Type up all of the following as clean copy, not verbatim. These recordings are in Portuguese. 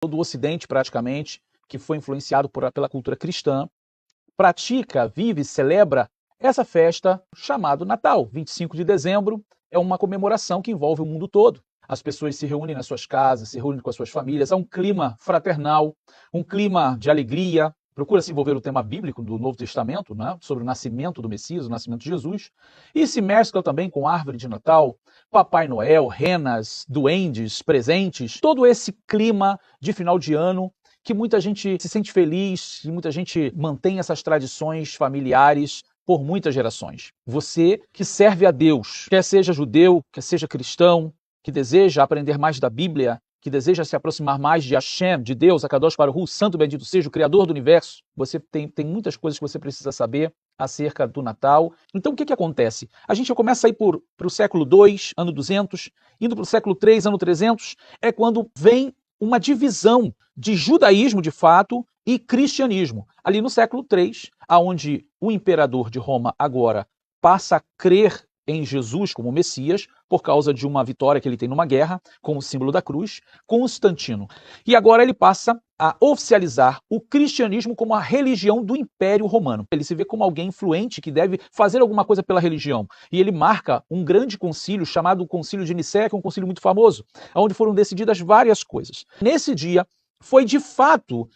todo o Ocidente praticamente, que foi influenciado pela cultura cristã, pratica, vive, celebra essa festa chamada Natal. 25 de dezembro é uma comemoração que envolve o mundo todo. As pessoas se reúnem nas suas casas, se reúnem com as suas famílias, há um clima fraternal, um clima de alegria. Procura se envolver o tema bíblico do Novo Testamento, né, sobre o nascimento do Messias, o nascimento de Jesus, e se mescla também com árvore de Natal, Papai Noel, renas, duendes, presentes, todo esse clima de final de ano que muita gente se sente feliz e muita gente mantém essas tradições familiares por muitas gerações. Você que serve a Deus, quer seja judeu, quer seja cristão, que deseja aprender mais da Bíblia, que deseja se aproximar mais de Hashem, de Deus, Akadosh Baruch Hu, Santo Bendito seja, o Criador do Universo, você tem muitas coisas que você precisa saber acerca do Natal. Então o que acontece? A gente começa a ir para o século II, ano 200, indo para o século III, ano 300, é quando vem uma divisão de judaísmo, de fato, e cristianismo. Ali no século III, onde o imperador de Roma agora passa a crer em Jesus como Messias, por causa de uma vitória que ele tem numa guerra, com o símbolo da cruz, Constantino. E agora ele passa a oficializar o cristianismo como a religião do Império Romano. Ele se vê como alguém influente que deve fazer alguma coisa pela religião. E ele marca um grande concílio chamado Concílio de Nicéia, que é um concílio muito famoso, onde foram decididas várias coisas. Nesse dia, foi de fato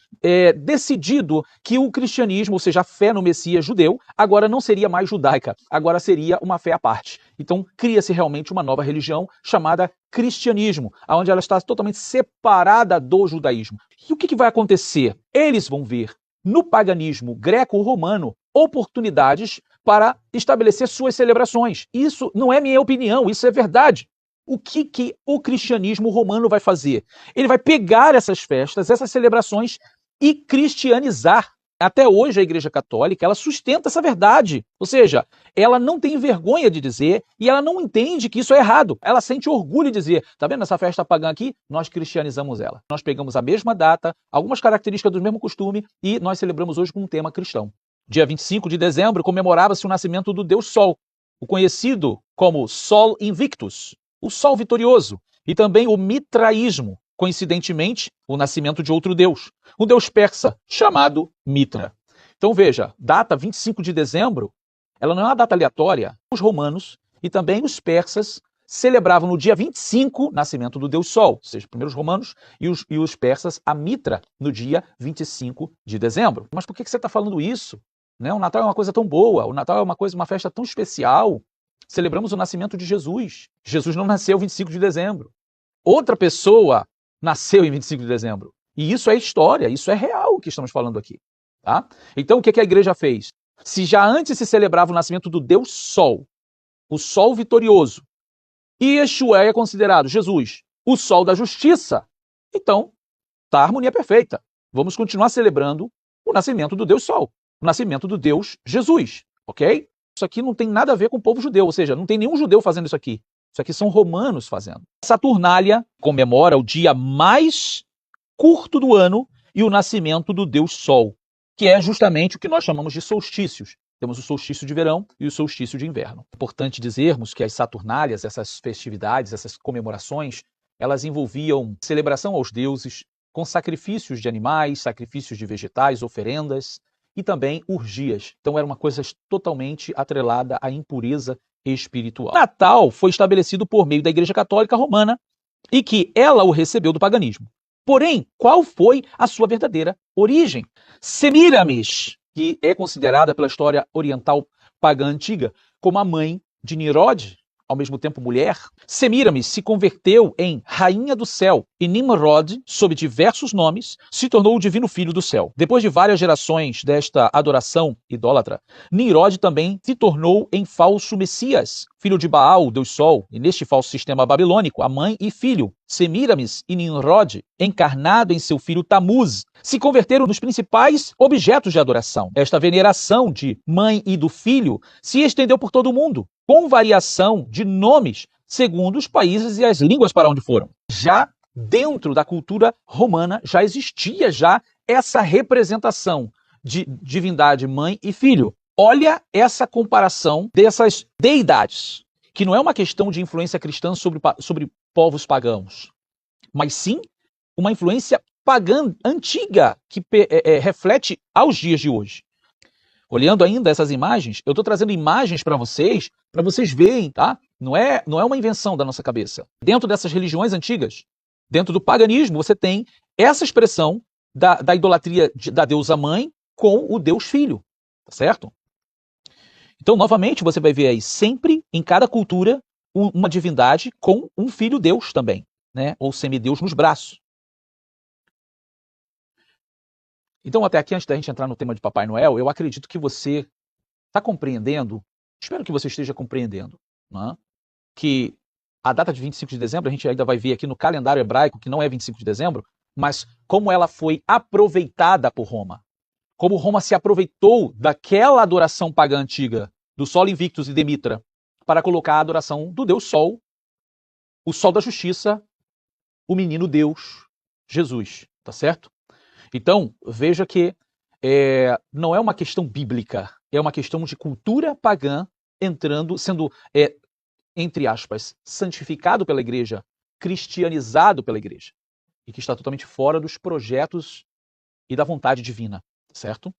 decidido que o cristianismo, ou seja, a fé no Messias judeu, agora não seria mais judaica, agora seria uma fé à parte. Então cria-se realmente uma nova religião chamada cristianismo, onde ela está totalmente separada do judaísmo. E o que vai acontecer? Eles vão ver no paganismo greco-romano oportunidades para estabelecer suas celebrações. Isso não é minha opinião, isso é verdade. O que o cristianismo romano vai fazer? Ele vai pegar essas festas, essas celebrações e cristianizar. Até hoje a Igreja Católica, ela sustenta essa verdade. Ou seja, ela não tem vergonha de dizer e ela não entende que isso é errado. Ela sente orgulho de dizer, tá vendo essa festa pagã aqui? Nós cristianizamos ela. Nós pegamos a mesma data, algumas características do mesmo costume e nós celebramos hoje com um tema cristão. Dia 25 de dezembro comemorava-se o nascimento do Deus Sol, o conhecido como Sol Invictus, o Sol vitorioso, e também o mitraísmo, coincidentemente, o nascimento de outro deus, um deus persa chamado Mitra. Então veja, data 25 de dezembro, ela não é uma data aleatória. Os romanos e também os persas celebravam no dia 25 o nascimento do deus Sol, ou seja, primeiro os romanos e os persas a Mitra no dia 25 de dezembro. Mas por que você está falando isso? Né? O Natal é uma coisa tão boa, o Natal é uma festa tão especial. Celebramos o nascimento de Jesus. Jesus não nasceu 25 de dezembro. Outra pessoa nasceu em 25 de dezembro. E isso é história, isso é real o que estamos falando aqui. Tá? Então o que a igreja fez? Se já antes se celebrava o nascimento do Deus Sol, o Sol vitorioso, e Yeshua é considerado, Jesus, o Sol da justiça, então está a harmonia perfeita. Vamos continuar celebrando o nascimento do Deus Sol, o nascimento do Deus Jesus, ok? Isso aqui não tem nada a ver com o povo judeu, ou seja, não tem nenhum judeu fazendo isso aqui. Isso aqui são romanos fazendo. Saturnália comemora o dia mais curto do ano e o nascimento do Deus Sol, que é justamente o que nós chamamos de solstícios. Temos o solstício de verão e o solstício de inverno. É importante dizermos que as Saturnálias, essas festividades, essas comemorações, elas envolviam celebração aos deuses, com sacrifícios de animais, sacrifícios de vegetais, oferendas, e também urgias. Então era uma coisa totalmente atrelada à impureza espiritual. O Natal foi estabelecido por meio da Igreja Católica Romana e que ela o recebeu do paganismo. Porém, qual foi a sua verdadeira origem? Semíramis, que é considerada pela história oriental pagã antiga como a mãe de Nimrod, ao mesmo tempo mulher, Semíramis se converteu em rainha do céu e Nimrod, sob diversos nomes, se tornou o divino filho do céu. Depois de várias gerações desta adoração idólatra, Nimrod também se tornou em falso Messias, filho de Baal, Deus Sol, e neste falso sistema babilônico, a mãe e filho, Semíramis e Nimrod, encarnado em seu filho Tamuz, se converteram nos principais objetos de adoração. Esta veneração de mãe e do filho se estendeu por todo o mundo, com variação de nomes segundo os países e as línguas para onde foram. Já dentro da cultura romana já existia essa representação de divindade mãe e filho. Olha essa comparação dessas deidades, que não é uma questão de influência cristã sobre povos pagãos, mas sim uma influência pagã antiga que reflete aos dias de hoje. Olhando ainda essas imagens, eu estou trazendo imagens para vocês verem, tá? Não é uma invenção da nossa cabeça. Dentro dessas religiões antigas, dentro do paganismo, você tem essa expressão da idolatria da deusa mãe com o Deus filho, tá certo? Então, novamente, você vai ver aí sempre, em cada cultura, uma divindade com um filho Deus também, né? Ou semideus nos braços. Então, até aqui, antes da gente entrar no tema de Papai Noel, eu acredito que você está compreendendo, espero que você esteja compreendendo, né, que a data de 25 de dezembro, a gente ainda vai ver aqui no calendário hebraico, que não é 25 de dezembro, mas como ela foi aproveitada por Roma. Como Roma se aproveitou daquela adoração pagã antiga, do Sol Invictus e Demitra, para colocar a adoração do Deus Sol, o Sol da Justiça, o menino Deus, Jesus, tá certo? Então, veja que não é uma questão bíblica, é uma questão de cultura pagã sendo, entre aspas, santificado pela igreja, cristianizado pela igreja, e que está totalmente fora dos projetos e da vontade divina, certo?